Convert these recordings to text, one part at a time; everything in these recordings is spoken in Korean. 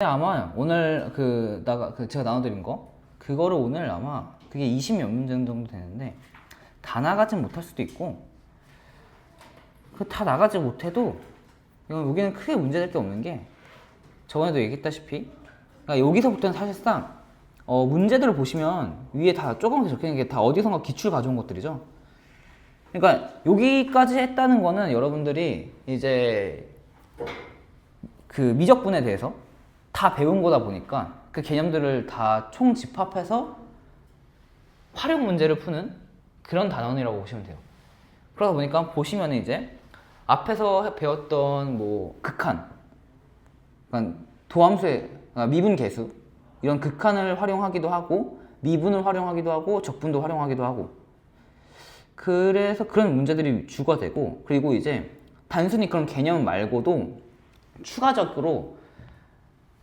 아마 오늘 제가 나눠드린 거 그거를 오늘 아마 그게 20몇 문제 정도 되는데 다 나가진 못할 수도 있고 그 다 나가지 못해도 여기는 크게 문제될 게 없는 게 저번에도 얘기했다시피 그러니까 여기서부터는 사실상 문제들을 보시면 위에 다 조금씩 적혀있는 게 다 어디선가 기출 가져온 것들이죠. 그러니까 여기까지 했다는 거는 여러분들이 이제 그 미적분에 대해서 다 배운 거다 보니까 그 개념들을 다 총 집합해서 활용 문제를 푸는 그런 단원이라고 보시면 돼요. 그러다 보니까 보시면 이제 앞에서 배웠던 뭐 극한, 그러니까 도함수의 미분 계수 이런 극한을 활용하기도 하고 미분을 활용하기도 하고 적분도 활용하기도 하고 그래서 그런 문제들이 주가 되고 그리고 이제 단순히 그런 개념 말고도 추가적으로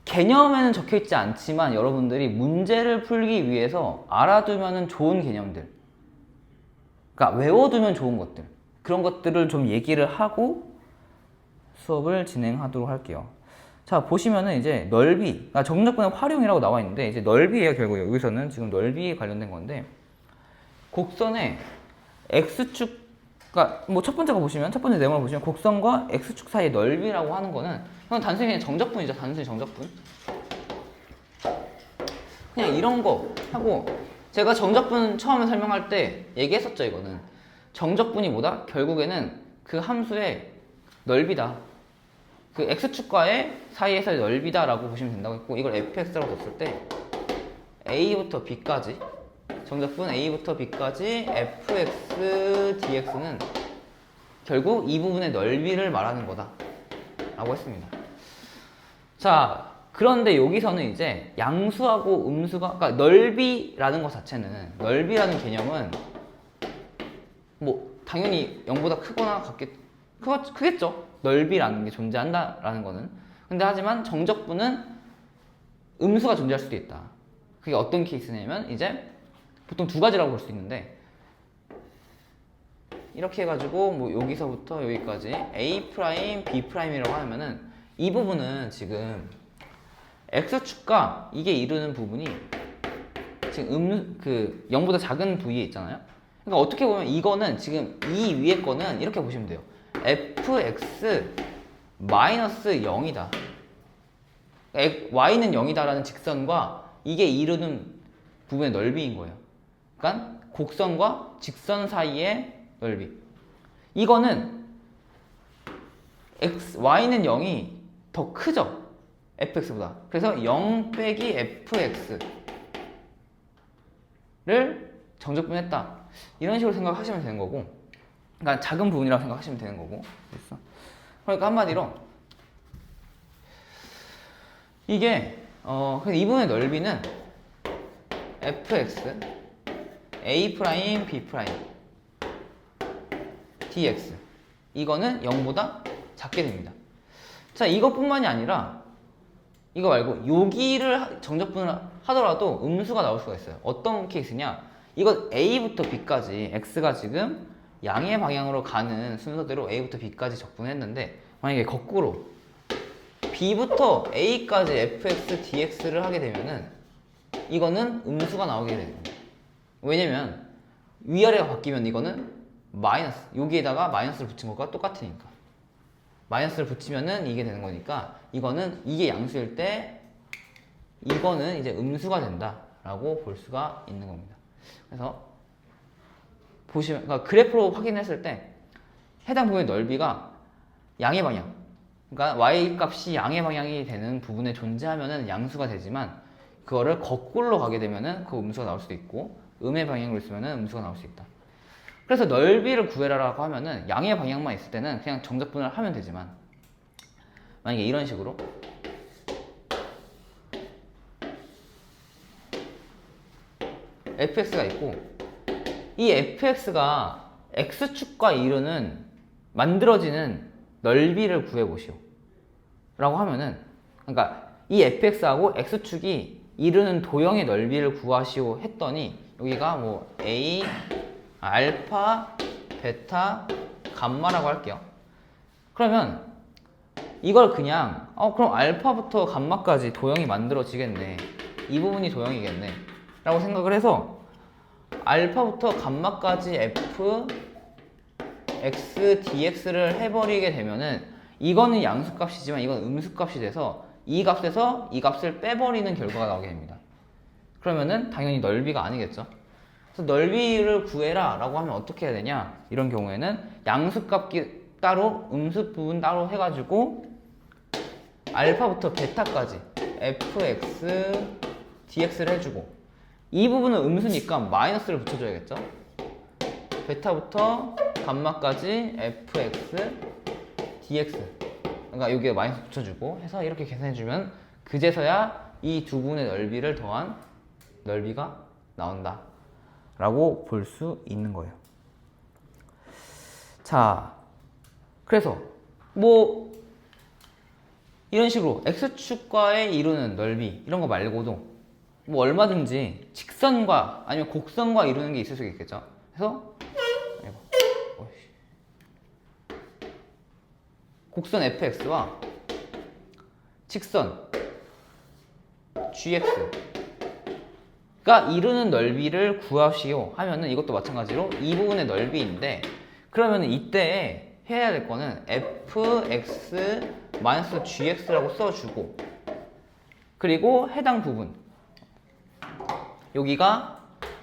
개념에는 적혀있지 않지만 여러분들이 문제를 풀기 위해서 알아두면 좋은 개념들, 그러니까 외워두면 좋은 것들, 그런 것들을 좀 얘기를 하고 수업을 진행하도록 할게요. 자, 보시면은 이제 넓이, 그러니까 정적분의 활용이라고 나와 있는데 이제 넓이에요. 결국 여기서는 지금 넓이에 관련된 건데 곡선의 x축, 그러니까 뭐 첫 번째 거 보시면 첫 번째 내용을 보시면 곡선과 x축 사이의 넓이라고 하는 거는 그건 단순히 그냥 정적분이죠. 단순히 정적분. 그냥 이런 거 하고 제가 정적분 처음에 설명할 때 얘기했었죠. 이거는 정적분이 뭐다? 결국에는 그 함수의 넓이다. 그 x축과의 사이에서의 넓이다 라고 보시면 된다고 했고 이걸 fx라고 뒀을 때 a부터 b까지 정적분 a부터 b까지 fx dx는 결국 이 부분의 넓이를 말하는 거다 라고 했습니다. 자, 그런데 여기서는 이제 양수하고 음수가, 그러니까 넓이라는 것 자체는, 넓이라는 개념은 뭐 당연히 0보다 크거나 크겠죠. 넓이라는 게 존재한다라는 거는. 근데 하지만 정적분은 음수가 존재할 수도 있다. 그게 어떤 케이스냐면 이제 보통 두 가지라고 볼 수 있는데 이렇게 해가지고 뭐 여기서부터 여기까지 A', B'이라고 하면은 이 부분은 지금 X축과 이게 이루는 부분이 지금 그 0보다 작은 부위에 있잖아요. 그러니까 어떻게 보면 이거는 지금 이 위에 거는 이렇게 보시면 돼요. fx 마이너스 0이다. y는 0이다라는 직선과 이게 이루는 부분의 넓이인 거예요. 그러니까 곡선과 직선 사이의 넓이. 이거는 y는 0이 더 크죠? fx보다. 그래서 0 빼기 fx를 정적분했다. 이런 식으로 생각하시면 되는 거고, 그러니까 작은 부분이라고 생각하시면 되는 거고. 됐어? 그러니까 한마디로 이게 이 부분의 넓이는 fx a', b' dx 이거는 0보다 작게 됩니다. 자, 이것뿐만이 아니라 이거 말고 여기를 정적분을 하더라도 음수가 나올 수가 있어요. 어떤 케이스냐? 이거 a부터 b까지 x가 지금 양의 방향으로 가는 순서대로 a부터 b까지 적분했는데 만약에 거꾸로 b부터 a까지 fx dx를 하게 되면은 이거는 음수가 나오게 됩니다. 왜냐면 위아래가 바뀌면 이거는 마이너스, 여기에다가 마이너스를 붙인 것과 똑같으니까 마이너스를 붙이면은 이게 되는 거니까 이거는 이게 양수일 때 이거는 이제 음수가 된다 라고 볼 수가 있는 겁니다. 그래서 보시면, 그러니까 그래프로 확인했을 때 해당 부분의 넓이가 양의 방향, 그러니까 y 값이 양의 방향이 되는 부분에 존재하면은 양수가 되지만 그거를 거꾸로 가게 되면은 그 음수가 나올 수도 있고 음의 방향으로 있으면은 음수가 나올 수 있다. 그래서 넓이를 구해라라고 하면은 양의 방향만 있을 때는 그냥 정적분을 하면 되지만 만약에 이런 식으로 fx가 있고 이 fx가 x축과 이루는 만들어지는 넓이를 구해보시오 라고 하면은, 그러니까 이 fx하고 x축이 이루는 도형의 넓이를 구하시오 했더니 여기가 뭐 a, 알파, 베타, 감마라고 할게요. 그러면 이걸 그냥 그럼 알파부터 감마까지 도형이 만들어지겠네. 이 부분이 도형이겠네. 라고 생각을 해서 알파부터 감마까지 f x dx를 해버리게 되면은 이거는 양수값이지만 이건 음수값이 돼서 이 값에서 이 값을 빼버리는 결과가 나오게 됩니다. 그러면은 당연히 넓이가 아니겠죠. 그래서 넓이를 구해라 라고 하면 어떻게 해야 되냐, 이런 경우에는 양수값 따로 음수 부분 따로 해가지고 알파부터 베타까지 fx dx를 해주고, 이 부분은 음수니까 마이너스를 붙여줘야겠죠. 베타부터 감마까지 fx dx, 그러니까 여기에 마이너스 붙여주고 해서 이렇게 계산해주면 그제서야 이 두 부분의 넓이를 더한 넓이가 나온다 라고 볼 수 있는 거예요. 자, 그래서 뭐 이런 식으로 x축과에 이루는 넓이 이런 거 말고도 뭐 얼마든지 직선과 아니면 곡선과 이루는 게 있을 수 있겠죠. 그래서 곡선 fx와 직선 gx가 이루는 넓이를 구하시오 하면은 이것도 마찬가지로 이 부분의 넓이인데, 그러면 이때 해야 될 거는 fx-gx라고 써주고, 그리고 해당 부분 여기가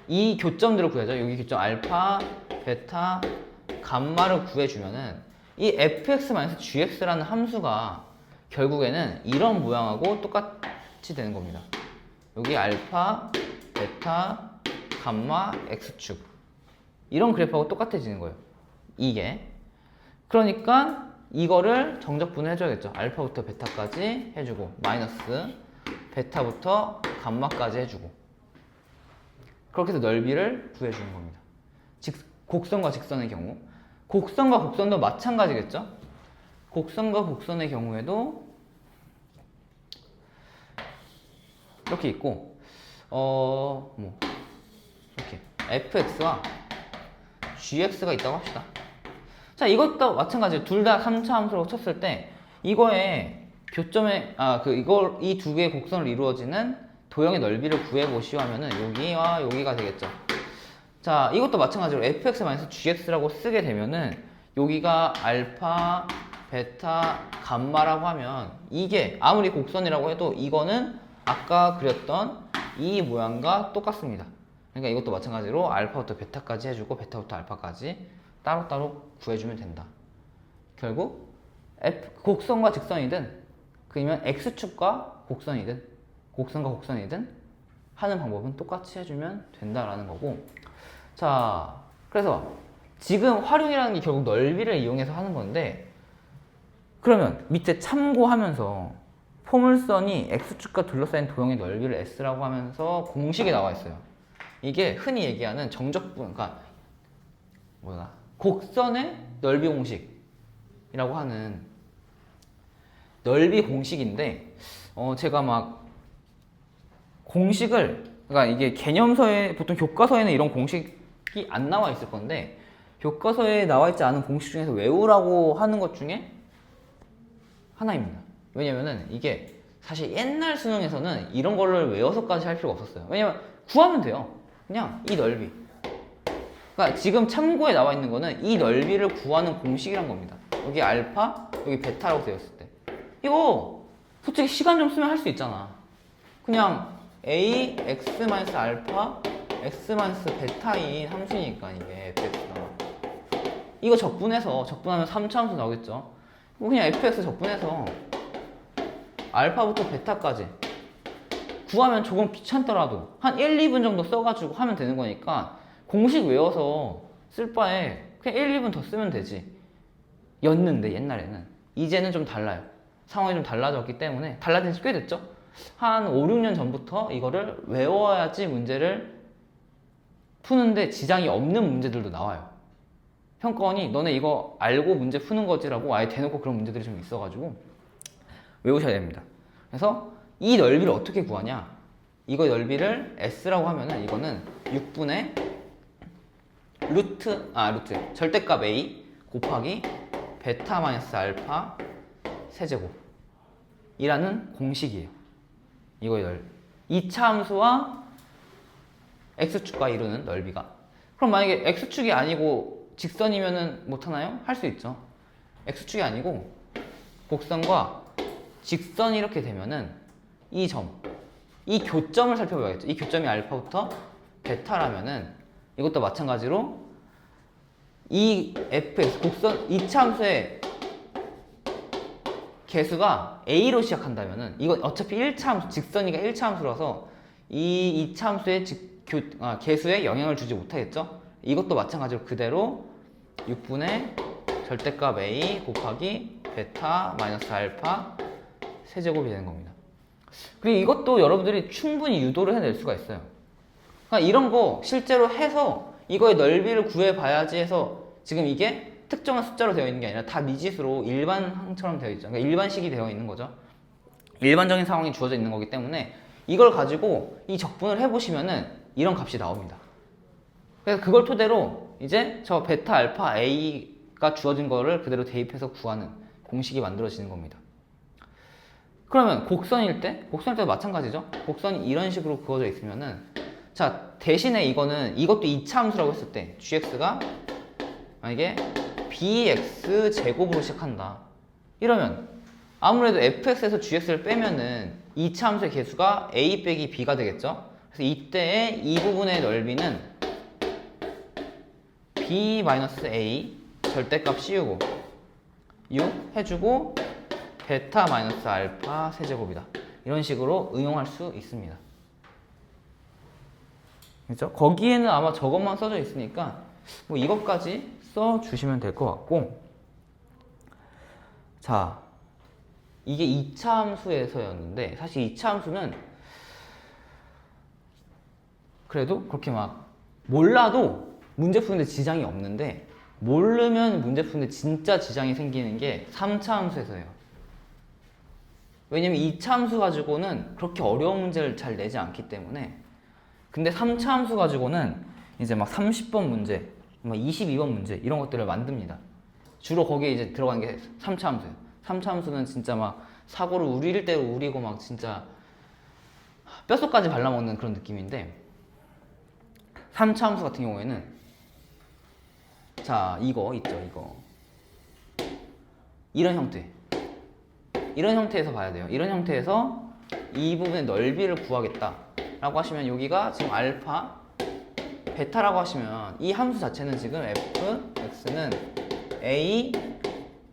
이 교점들을 구해야죠. 여기 교점 알파, 베타, 감마를 구해주면은 이 fx-gx라는 함수가 결국에는 이런 모양하고 똑같이 되는 겁니다. 여기 알파, 베타, 감마, x축 이런 그래프하고 똑같아지는 거예요. 이게 그러니까 이거를 정적분을 해줘야겠죠. 알파부터 베타까지 해주고 마이너스 베타부터 감마까지 해주고, 그렇게 해서 넓이를 구해주는 겁니다. 곡선과 직선의 경우, 곡선과 곡선도 마찬가지겠죠. 곡선과 곡선의 경우에도 이렇게 있고, 이렇게 fx와 gx가 있다고 합시다. 자, 이것도 마찬가지로 둘 다 3차 함수라고 쳤을 때 이거의 교점에 이 두 개의 곡선을 이루어지는 도형의 넓이를 구해보시오 하면은 여기와 여기가 되겠죠. 자, 이것도 마찬가지로 fx-gx라고 쓰게 되면은 여기가 알파, 베타, 감마라고 하면 이게 아무리 곡선이라고 해도 이거는 아까 그렸던 이 모양과 똑같습니다. 그러니까 이것도 마찬가지로 알파부터 베타까지 해주고 베타부터 알파까지 따로따로 구해주면 된다. 결국 곡선과 직선이든 그러면 x축과 곡선이든 곡선과 곡선이든 하는 방법은 똑같이 해주면 된다라는 거고, 자, 그래서 지금 활용이라는 게 결국 넓이를 이용해서 하는 건데, 그러면 밑에 참고하면서 포물선이 x축과 둘러싸인 도형의 넓이를 s라고 하면서 공식이 나와 있어요. 이게 흔히 얘기하는 정적분, 그러니까 곡선의 넓이 공식이라고 하는 넓이 공식인데, 제가 막 공식을, 그러니까 이게 개념서에 보통 교과서에는 이런 공식이 안 나와 있을 건데 교과서에 나와 있지 않은 공식 중에서 외우라고 하는 것 중에 하나입니다. 왜냐면은 이게 사실 옛날 수능에서는 이런 거를 외워서까지 할 필요가 없었어요. 왜냐면 구하면 돼요. 그냥 이 넓이. 그러니까 지금 참고에 나와 있는 거는 이 넓이를 구하는 공식이란 겁니다. 여기 알파, 여기 베타라고 되어 있을 때. 이거 솔직히 시간 좀 쓰면 할 수 있잖아. 그냥 a, x-알파, x-베타인 함수니까 이게 fx가. 이거 적분하면 3차 함수 나오겠죠. 그냥 fx 적분해서 알파부터 베타까지 구하면 조금 귀찮더라도 한 1, 2분 정도 써가지고 하면 되는 거니까 공식 외워서 쓸 바에 그냥 1, 2분 더 쓰면 되지. 였는데 옛날에는. 이제는 좀 달라요. 상황이 좀 달라졌기 때문에, 달라진 지 꽤 됐죠. 한 5, 6년 전부터 이거를 외워야지 문제를 푸는데 지장이 없는 문제들도 나와요. 평가원이 너네 이거 알고 문제 푸는 거지라고 아예 대놓고 그런 문제들이 좀 있어가지고 외우셔야 됩니다. 그래서 이 넓이를 어떻게 구하냐, 이거 넓이를 s라고 하면은 이거는 6분의 루트 절대값 a 곱하기 베타 마이너스 알파 세제곱 이라는 공식이에요. 이거의 넓이. 2차 함수와 x축과 이루는 넓이가. 그럼 만약에 x축이 아니고 직선이면은 못하나요? 할 수 있죠. x축이 아니고 곡선과 직선이 이렇게 되면은 이 점, 이 교점을 살펴봐야겠죠. 이 교점이 알파부터 베타라면은 이것도 마찬가지로 이 fx 곡선 2차 함수의 개수가 a로 시작한다면은 이건 어차피 1차 함수, 직선이가 1차 함수라서 이 2차 함수의 개수에 영향을 주지 못하겠죠. 이것도 마찬가지로 그대로 6분의 절대값 a 곱하기 베타 마이너스 알파 세제곱이 되는 겁니다. 그리고 이것도 여러분들이 충분히 유도를 해낼 수가 있어요. 그러니까 이런 거 실제로 해서 이거의 넓이를 구해봐야지 해서 지금 이게 특정한 숫자로 되어 있는 게 아니라 다 미지수로 일반항처럼 되어 있죠. 그러니까 일반식이 되어 있는 거죠. 일반적인 상황이 주어져 있는 거기 때문에 이걸 가지고 이 적분을 해보시면은 이런 값이 나옵니다. 그래서 그걸 토대로 이제 저 베타 알파 a가 주어진 거를 그대로 대입해서 구하는 공식이 만들어지는 겁니다. 그러면 곡선일 때도 마찬가지죠. 곡선이 이런 식으로 그어져 있으면은 자 대신에 이것도 2차 함수라고 했을 때 gx가 만약에 bx 제곱으로 시작한다. 이러면 아무래도 fx에서 gx를 빼면은 2차 함수의 개수가 a 빼기 b가 되겠죠. 그래서 이때의 이 부분의 넓이는 b-a 절대값 씌우고 6 해주고 베타 마이너스 알파 세제곱이다. 이런 식으로 응용할 수 있습니다. 그렇죠? 거기에는 아마 저것만 써져 있으니까 뭐 이것까지 써주시면 될 것 같고, 자 이게 2차 함수에서였는데 사실 2차 함수는 그래도 그렇게 막 몰라도 문제 푸는데 지장이 없는데 모르면 문제 푸는데 진짜 지장이 생기는 게 3차 함수에서예요. 왜냐면 2차 함수 가지고는 그렇게 어려운 문제를 잘 내지 않기 때문에. 근데 3차 함수 가지고는 이제 막 30번 문제, 막 22번 문제 이런 것들을 만듭니다. 주로 거기에 이제 들어가는 게 3차 함수예요. 3차 함수는 진짜 막 사고를 우릴 대로 우리고 막 진짜 뼛속까지 발라먹는 그런 느낌인데, 3차 함수 같은 경우에는 자 이거 있죠. 이런 형태에서 봐야 돼요. 이런 형태에서 이 부분의 넓이를 구하겠다 라고 하시면 여기가 지금 알파 베타라고 하시면 이 함수 자체는 지금 fx는 a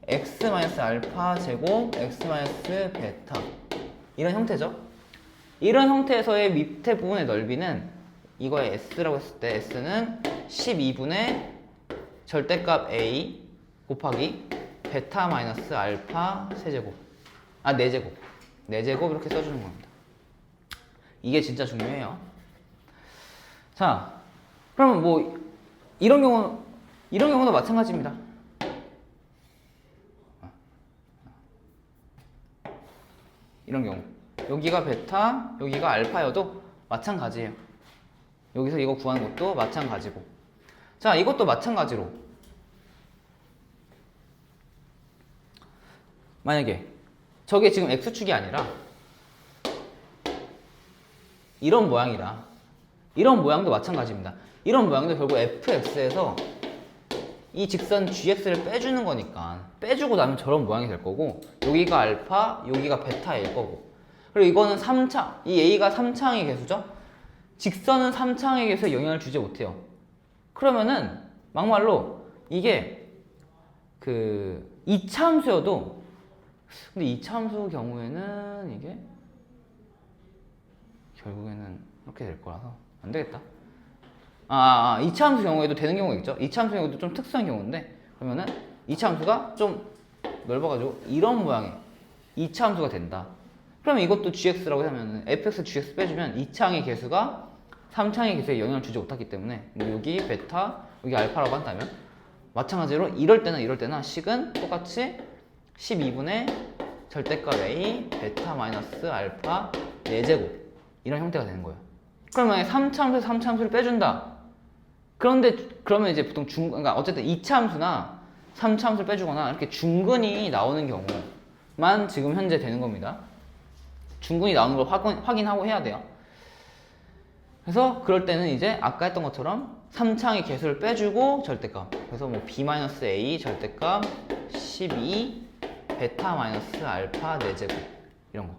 x-알파 제곱 x- 베타 이런 형태죠. 이런 형태에서의 밑에 부분의 넓이는 이거의 s라고 했을 때 s는 12분의 절대값 a 곱하기 베타 마이너스 알파 세제곱, 4제곱 이렇게 써주는 겁니다. 이게 진짜 중요해요. 자, 그러면 뭐 이런 경우도 마찬가지입니다. 이런 경우 여기가 베타, 여기가 알파여도 마찬가지예요. 여기서 이거 구하는 것도 마찬가지고. 자, 이것도 마찬가지로 만약에 저게 지금 x축이 아니라 이런 모양이다. 이런 모양도 마찬가지입니다. 이런 모양도 결국 fx에서 이 직선 gx를 빼주는 거니까 빼주고 나면 저런 모양이 될 거고, 여기가 알파, 여기가 베타일 거고, 그리고 이거는 3차, 이 a가 3차항의 개수죠? 직선은 3차항의 개수에 영향을 주지 못해요. 그러면은 막말로 이게 그 2차 함수여도, 근데 2차 함수 경우에는 이게 결국에는 이렇게 될 거라서 안 되겠다. 2차 함수 경우에도 되는 경우가 있죠. 2차 함수 경우도 좀 특수한 경우인데, 그러면은 2차 함수가 좀 넓어가지고 이런 모양의 2차 함수가 된다. 그러면 이것도 gx라고 하면은 fx gx 빼주면 2차항의 개수가 3차항의 개수에 영향을 주지 못하기 때문에 뭐 여기 베타, 여기 알파라고 한다면 마찬가지로 이럴 때나 식은 똑같이 12분의 절대값 a 베타 마이너스 알파 4제곱 이런 형태가 되는 거예요. 그러면 3차 함수에서 3차 함수를 빼준다. 그러면 이제 보통 그러니까 어쨌든 2차 함수나 3차 함수를 빼주거나 이렇게 중근이 나오는 경우만 지금 현재 되는 겁니다. 중근이 나오는 걸 확인하고 해야 돼요. 그래서 그럴 때는 이제 아까 했던 것처럼 3창의 개수를 빼주고 절대값. 그래서 뭐 b-a 절대값 12 베타 마이너스 알파 4제곱 이런 거.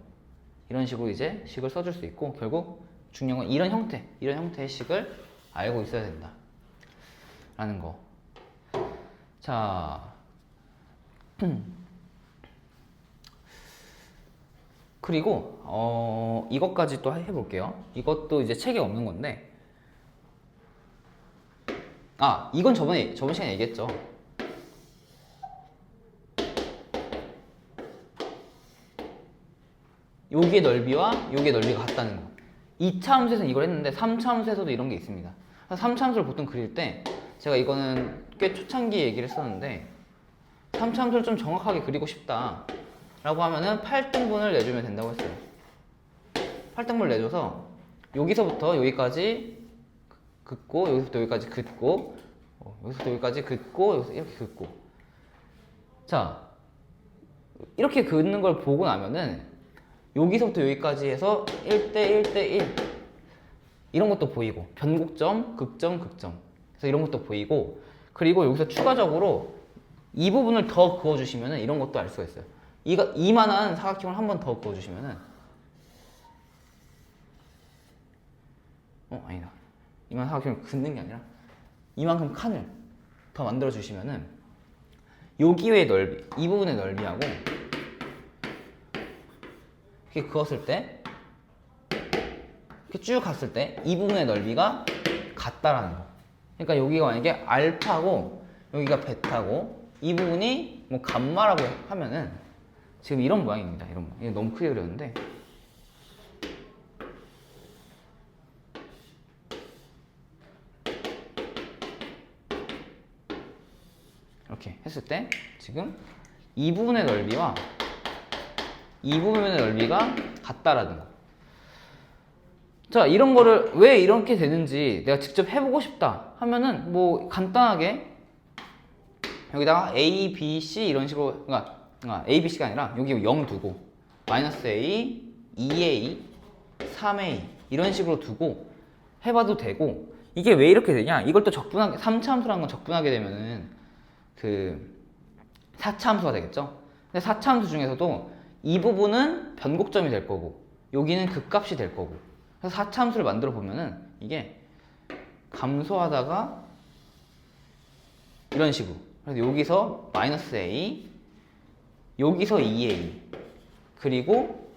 이런 식으로 이제 식을 써줄 수 있고 결국 중요한 건 이런 형태의 식을 알고 있어야 된다. 라는 거. 자. 그리고 이것까지 또 해볼게요. 이것도 이제 책에 없는 건데 이건 저번 시간에 얘기했죠. 여기의 넓이와 여기의 넓이가 같다는 거. 2차 함수에서는 이걸 했는데 3차 함수에서도 이런 게 있습니다. 3차 함수를 보통 그릴 때 제가 이거는 꽤 초창기에 얘기를 했었는데 3차 함수를 좀 정확하게 그리고 싶다 라고 하면은 8등분을 내주면 된다고 했어요. 8등분을 내줘서 여기서부터 여기까지 긋고 여기서부터 여기까지 긋고 여기서부터 여기까지 긋고 여기서 이렇게 긋고 자 이렇게 긋는 걸 보고 나면은 여기서부터 여기까지 해서 1대 1대 1 이런 것도 보이고 변곡점, 극점, 극점 그래서 이런 것도 보이고 그리고 여기서 추가적으로 이 부분을 더 그어주시면은 이런 것도 알 수가 있어요. 이만한 사각형을 한 번 더 그어주시면은 아니다. 이만한 사각형을 긋는 게 아니라 이만큼 칸을 더 만들어 주시면은 여기의 넓이, 이 부분의 넓이하고 이렇게 그었을 때 이렇게 쭉 갔을 때 이 부분의 넓이가 같다라는 거. 그러니까 여기가 만약에 알파고 여기가 베타고 이 부분이 뭐 감마라고 하면은 지금 이런 모양입니다. 이런 모양. 이게 너무 크게 그렸는데 이렇게 했을 때 지금 이 부분의 넓이와 이 부분의 넓이가 같다라는 거. 자, 이런 거를 왜 이렇게 되는지 내가 직접 해보고 싶다 하면은 뭐 간단하게 여기다가 A, B, C 이런 식으로 그러니까 A, B, C가 아니라 여기 0 두고 마이너스 A, 2A, 3A 이런 식으로 두고 해봐도 되고 이게 왜 이렇게 되냐 이걸 또 적분하게 3차 함수라는 건 적분하게 되면은 그 4차 함수가 되겠죠. 근데 4차 함수 중에서도 이 부분은 변곡점이 될 거고 여기는 극값이 될 거고 그래서 4차 함수를 만들어 보면은 이게 감소하다가 이런 식으로 그래서 여기서 마이너스 A 여기서 2A 그리고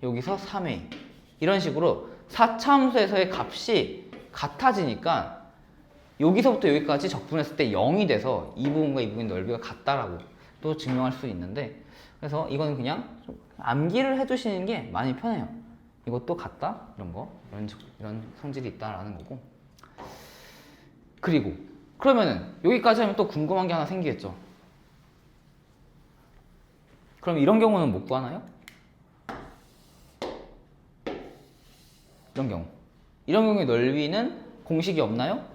여기서 3A 이런 식으로 4차 함수에서의 값이 같아지니까 여기서부터 여기까지 적분했을 때 0이 돼서 이 부분과 이 부분의 넓이가 같다라고 또 증명할 수 있는데 그래서 이거는 그냥 좀 암기를 해두시는 게 많이 편해요. 이것도 같다? 이런 성질이 있다라는 거고 그리고 그러면은 여기까지 하면 또 궁금한 게 하나 생기겠죠. 그럼 이런 경우는 못 구하나요? 이런 경우의 넓이는 공식이 없나요?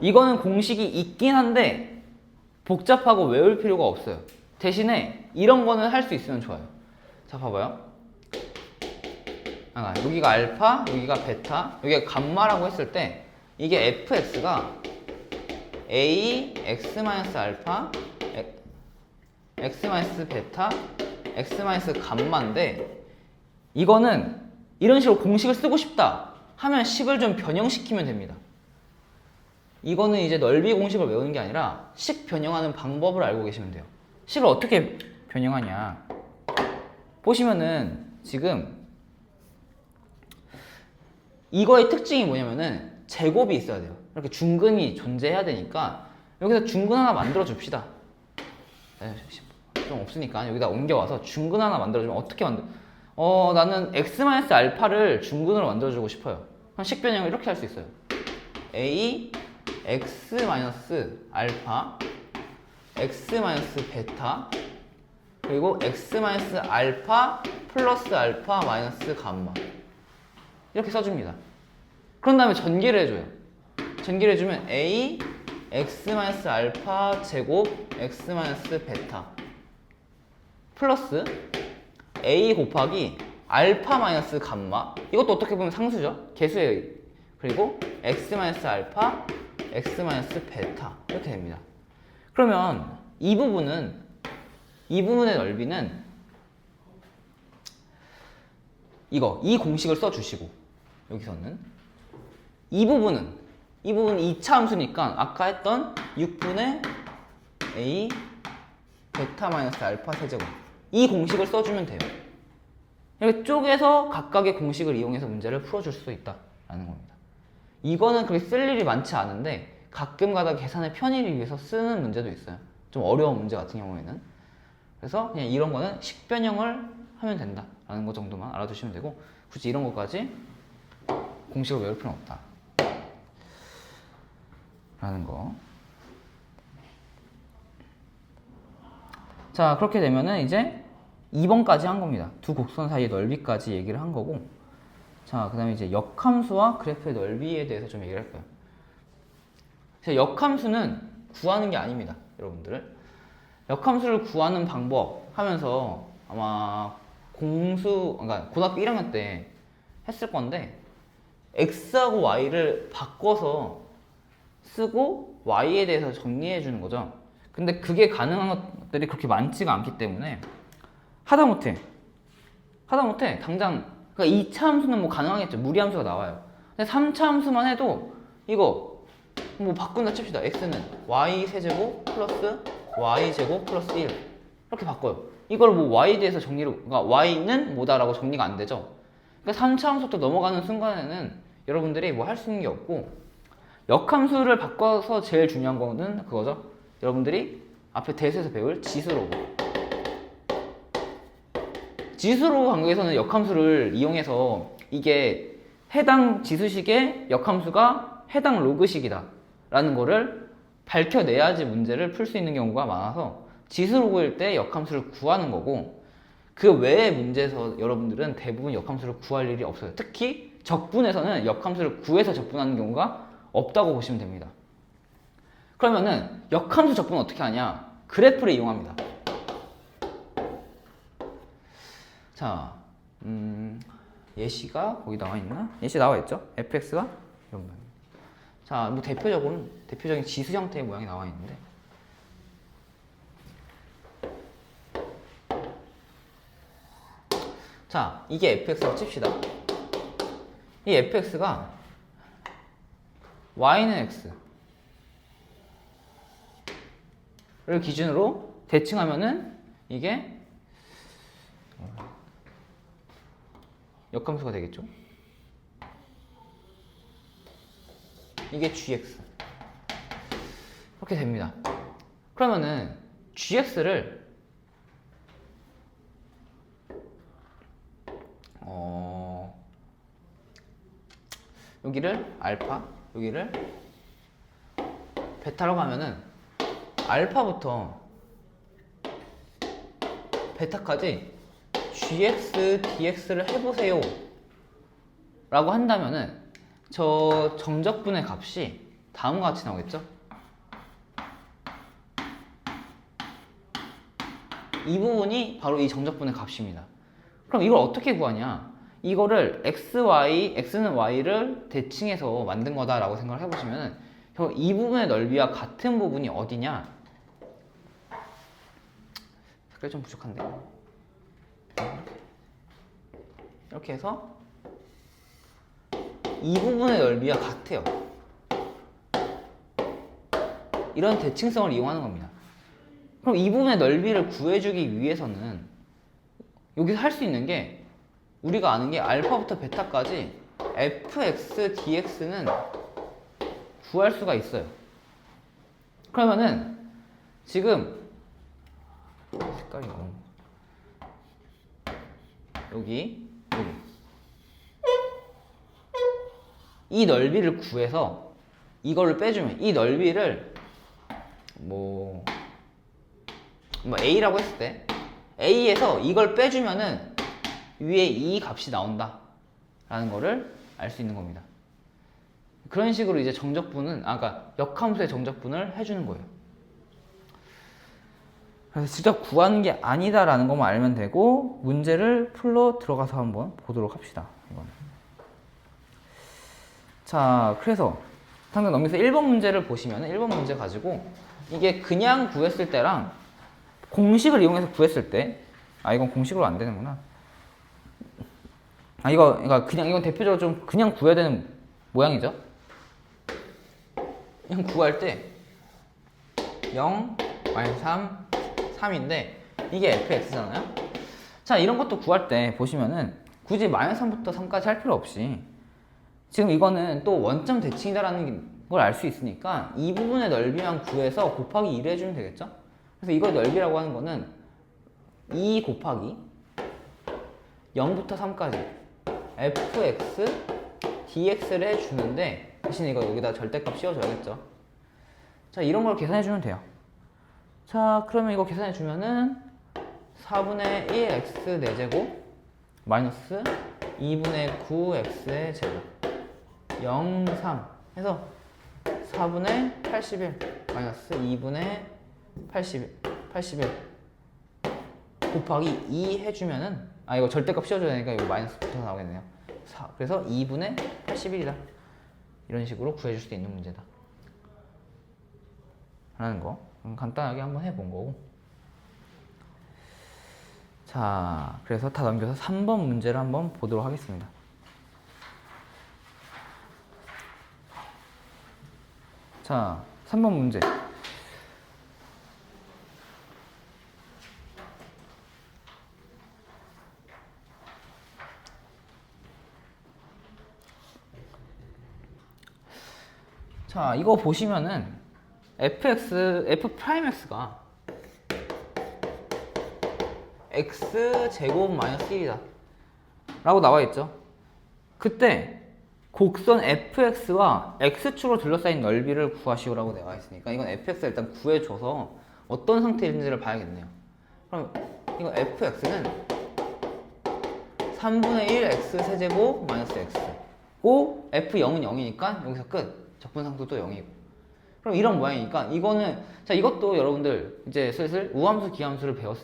이거는 공식이 있긴 한데 복잡하고 외울 필요가 없어요. 대신에 이런 거는 할 수 있으면 좋아요. 자, 봐봐요. 여기가 알파, 여기가 베타, 여기가 감마라고 했을 때 이게 fx가 a, x-알파, x-베타, x-감마인데 이거는 이런 식으로 공식을 쓰고 싶다 하면 식을 좀 변형시키면 됩니다. 이거는 이제 넓이 공식을 외우는 게 아니라 식 변형하는 방법을 알고 계시면 돼요. 식을 어떻게 변형하냐 보시면은 지금 이거의 특징이 뭐냐면은 제곱이 있어야 돼요. 이렇게 중근이 존재해야 되니까 여기서 중근 하나 만들어 줍시다. 좀 없으니까 여기다 옮겨와서 중근 하나 만들어주면 어떻게 나는 x-알파를 중근으로 만들어주고 싶어요. 그럼 식 변형을 이렇게 할 수 있어요. a x-알파 x-베타 그리고 x-알파 플러스 알파 마이너스 감마 이렇게 써줍니다. 그런 다음에 전개를 해줘요. 전개를 해주면 a x-알파 제곱 x-베타 플러스 a 곱하기 알파 마이너스 감마, 이것도 어떻게 보면 상수죠. 개수예요. 그리고 x 마이너스 알파, x 마이너스 베타, 이렇게 됩니다. 그러면 이 부분의 넓이는 이 공식을 써주시고, 여기서는 이 부분은 2차 함수니까 아까 했던 6분의 a 베타 마이너스 알파 세제곱, 이 공식을 써주면 돼요. 이렇게 쪼개서 각각의 공식을 이용해서 문제를 풀어줄 수 있다라는 겁니다. 이거는 그렇게 쓸 일이 많지 않은데 가끔 가다 계산의 편의를 위해서 쓰는 문제도 있어요. 좀 어려운 문제 같은 경우에는. 그래서 그냥 이런 거는 식변형을 하면 된다라는 거 정도만 알아두시면 되고, 굳이 이런 것까지 공식을 외울 필요는 없다 라는 거. 자, 그렇게 되면은 이제 2번까지 한 겁니다. 두 곡선 사이의 넓이까지 얘기를 한 거고, 자, 그 다음에 이제 역함수와 그래프의 넓이에 대해서 좀 얘기를 할 거예요. 역함수는 구하는 게 아닙니다, 여러분들. 역함수를 구하는 방법 하면서 아마 그러니까 고등학교 1학년 때 했을 건데, x하고 y를 바꿔서 쓰고 y에 대해서 정리해 주는 거죠. 근데 그게 가능한 것들이 그렇게 많지가 않기 때문에 하다못해 당장, 그러니까 2차 함수는 뭐 가능하겠죠. 무리함수가 나와요. 근데 3차 함수만 해도 이거 뭐 바꾼다 칩시다. x는 y 세제곱 플러스 y 제곱 플러스 1 이렇게 바꿔요. 이걸 뭐 y에 대해서 그러니까 y는 뭐다라고 정리가 안 되죠. 그러니까 3차 함수부터 넘어가는 순간에는 여러분들이 뭐 할 수 있는 게 없고, 역함수를 바꿔서 제일 중요한 거는 그거죠. 여러분들이 앞에 대수에서 배울 지수로그. 지수로그 관계에서는 역함수를 이용해서 이게 해당 지수식의 역함수가 해당 로그식이다 라는 거를 밝혀내야지 문제를 풀 수 있는 경우가 많아서 지수로그일 때 역함수를 구하는 거고, 그 외의 문제에서 여러분들은 대부분 역함수를 구할 일이 없어요. 특히 적분에서는 역함수를 구해서 적분하는 경우가 없다고 보시면 됩니다. 그러면은 역함수 적분은 어떻게 하냐? 그래프를 이용합니다. 자, 예시가 거기 나와 있나? 예시 나와 있죠? fx가 이런 모양. 자, 뭐 대표적인 지수 형태의 모양이 나와 있는데, 자, 이게 fx라고 칩시다. 이 fx가 y는 x를 기준으로 대칭하면은 이게 역함수가 되겠죠. 이게 gx 이렇게 됩니다. 그러면은 gx를 여기를 알파, 여기를 베타라고 하면은 알파부터 베타까지 gx, dx를 해보세요 라고 한다면은 저 정적분의 값이 다음과 같이 나오겠죠? 이 부분이 바로 이 정적분의 값입니다. 그럼 이걸 어떻게 구하냐? 이거를 x는 y를 대칭해서 만든 거다라고 생각을 해보시면은 이 부분의 넓이와 같은 부분이 어디냐? 색깔이 좀 부족한데? 이렇게 해서 이 부분의 넓이와 같아요. 이런 대칭성을 이용하는 겁니다. 그럼 이 부분의 넓이를 구해주기 위해서는 여기서 할 수 있는 게, 우리가 아는 게 알파부터 베타까지 fx, dx는 구할 수가 있어요. 그러면은 지금 색깔이 너무 여기 이 넓이를 구해서 이거를 빼주면, 이 넓이를 뭐 a라고 했을 때 a에서 이걸 빼주면은 위에 이 값이 나온다 라는 거를 알 수 있는 겁니다. 그런 식으로 이제 정적분은, 그러니까 역함수의 정적분을 해주는 거예요. 그래서 직접 구하는 게 아니다라는 것만 알면 되고 문제를 풀러 들어가서 한번 보도록 합시다. 이건. 자, 그래서 당장 넘겨서 1번 문제를 보시면 1번 문제 가지고 이게 그냥 구했을 때랑 공식을 이용해서 구했을 때 이건 공식으로 안 되는구나. 그러니까 그냥 이건 대표적으로 좀 그냥 구해야 되는 모양이죠. 그냥 구할 때 0, -3, 3인데 이게 fx잖아요. 자, 이런 것도 구할 때 보시면은 굳이 -3부터 3까지 할 필요 없이 지금 이거는 또 원점 대칭이다라는 걸 알 수 있으니까 이 부분의 넓이만 구해서 곱하기 2를 해주면 되겠죠. 그래서 이걸 넓이라고 하는 거는 2 곱하기 0부터 3까지 fx dx를 해주는데 대신 이거 여기다 절대값 씌워줘야겠죠. 자, 이런 걸 계산해주면 돼요. 자, 그러면 이거 계산해주면은 4분의 1x 4제곱 마이너스 2분의 9x의 제곱 0, 3 해서 4분의 81 마이너스 2분의 81 곱하기 2 해주면은 이거 절대값 씌워줘야 되니까 이거 마이너스 붙어서 나오겠네요. 그래서 2분의 81이다. 이런 식으로 구해줄 수 있는 문제다 라는 거 간단하게 한번 해본 거고. 자, 그래서 다 넘겨서 3번 문제를 한번 보도록 하겠습니다. 자, 3번 문제. 자, 이거 보시면은 f'x가 x제곱 마이너스 1이다 라고 나와 있죠. 그때 곡선 fx와 x축으로 둘러싸인 넓이를 구하시오라고 나와 있으니까 이건 fx를 일단 구해줘서 어떤 상태인지를 봐야겠네요. 그럼 이거 fx는 3분의 1 x 세제곱 마이너스 x 고 f0은 0이니까 여기서 끝. 적분상수도 0이고. 그럼 이런 모양이니까 이거는 자, 이것도 여러분들 이제 슬슬 우함수 기함수를 배웠을